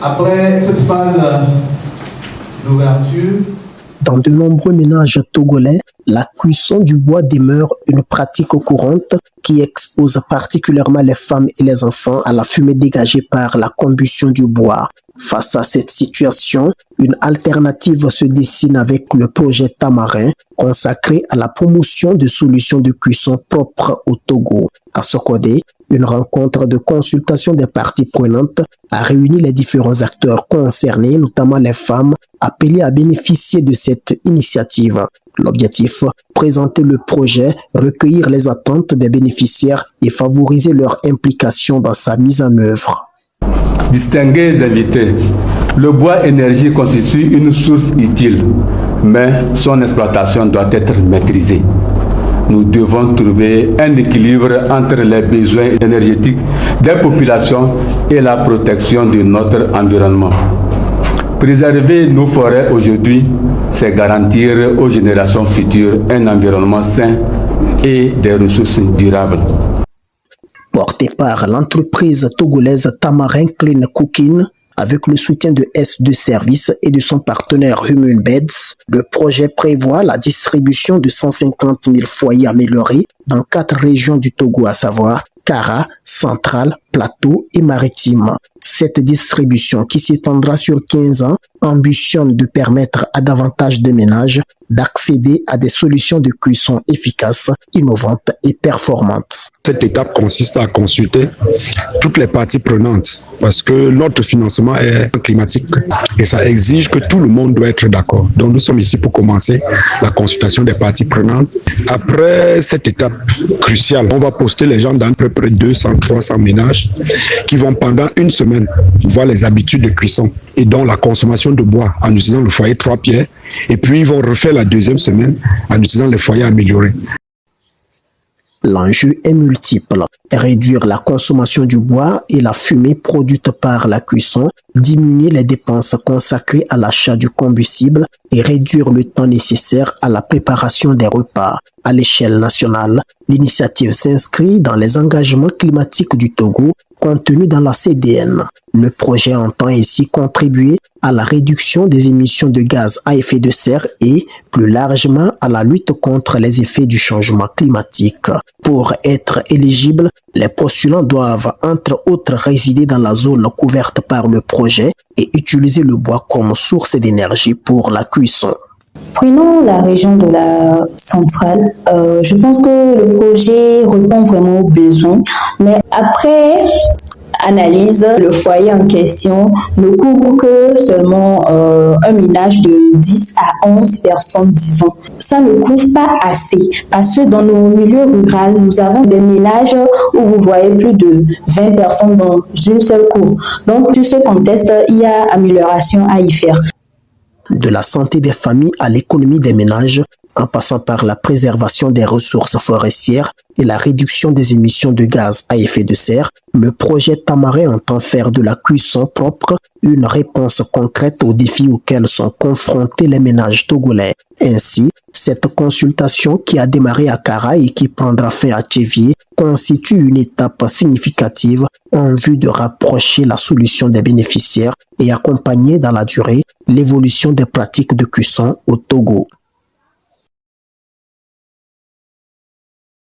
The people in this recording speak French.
Après cette phase d'ouverture, dans de nombreux ménages togolais, la cuisson du bois demeure une pratique courante qui expose particulièrement les femmes et les enfants à la fumée dégagée par la combustion du bois. Face à cette situation, une alternative se dessine avec le projet Tamarin, consacré à la promotion de solutions de cuisson propres au Togo. À Sokodé, une rencontre de consultation des parties prenantes a réuni les différents acteurs concernés, notamment les femmes, appelées à bénéficier de cette initiative. L'objectif, présenter le projet, recueillir les attentes des bénéficiaires et favoriser leur implication dans sa mise en œuvre. Distingués invités, le bois énergie constitue une source utile, mais son exploitation doit être maîtrisée. Nous devons trouver un équilibre entre les besoins énergétiques des populations et la protection de notre environnement. Préserver nos forêts aujourd'hui, c'est garantir aux générations futures un environnement sain et des ressources durables. Porté par l'entreprise togolaise Tamarin Clean Cooking, avec le soutien de S2 Services et de son partenaire Human Beds, le projet prévoit la distribution de 150 000 foyers améliorés dans 4 régions du Togo, à savoir Kara, Centrale, Plateau et Maritime. Cette distribution, qui s'étendra sur 15 ans, ambitionne de permettre à davantage de ménages d'accéder à des solutions de cuisson efficaces, innovantes et performantes. Cette étape consiste à consulter toutes les parties prenantes parce que notre financement est climatique et ça exige que tout le monde doit être d'accord. Donc nous sommes ici pour commencer la consultation des parties prenantes. Après cette étape cruciale, on va poster les gens dans à peu près 200-300 ménages qui vont pendant une semaine voir les habitudes de cuisson et donc la consommation de bois en utilisant le foyer 3 pierres et puis ils vont refaire la deuxième semaine en utilisant les foyers améliorés. L'enjeu est multiple. Réduire la consommation du bois et la fumée produite par la cuisson, diminuer les dépenses consacrées à l'achat du combustible et réduire le temps nécessaire à la préparation des repas. À l'échelle nationale, l'initiative s'inscrit dans les engagements climatiques du Togo contenus dans la CDN. Le projet entend ainsi contribuer à la réduction des émissions de gaz à effet de serre et, plus largement, à la lutte contre les effets du changement climatique. Pour être éligibles, les postulants doivent, entre autres, résider dans la zone couverte par le projet et utiliser le bois comme source d'énergie pour la cuisson. Prenons la région de la centrale. Je pense que le projet répond vraiment aux besoins, mais après analyse, le foyer en question ne couvre que seulement un ménage de 10 à 11 personnes, disons. Ça ne couvre pas assez parce que dans nos milieux ruraux, nous avons des ménages où vous voyez plus de 20 personnes dans une seule cour. Donc, sur ce contexte, il y a amélioration à y faire. De la santé des familles à l'économie des ménages, en passant par la préservation des ressources forestières et la réduction des émissions de gaz à effet de serre, le projet Tamarin entend faire de la cuisson propre une réponse concrète aux défis auxquels sont confrontés les ménages togolais. Ainsi, cette consultation qui a démarré à Kara et qui prendra fin à Tchévié constitue une étape significative en vue de rapprocher la solution des bénéficiaires et accompagner dans la durée l'évolution des pratiques de cuisson au Togo.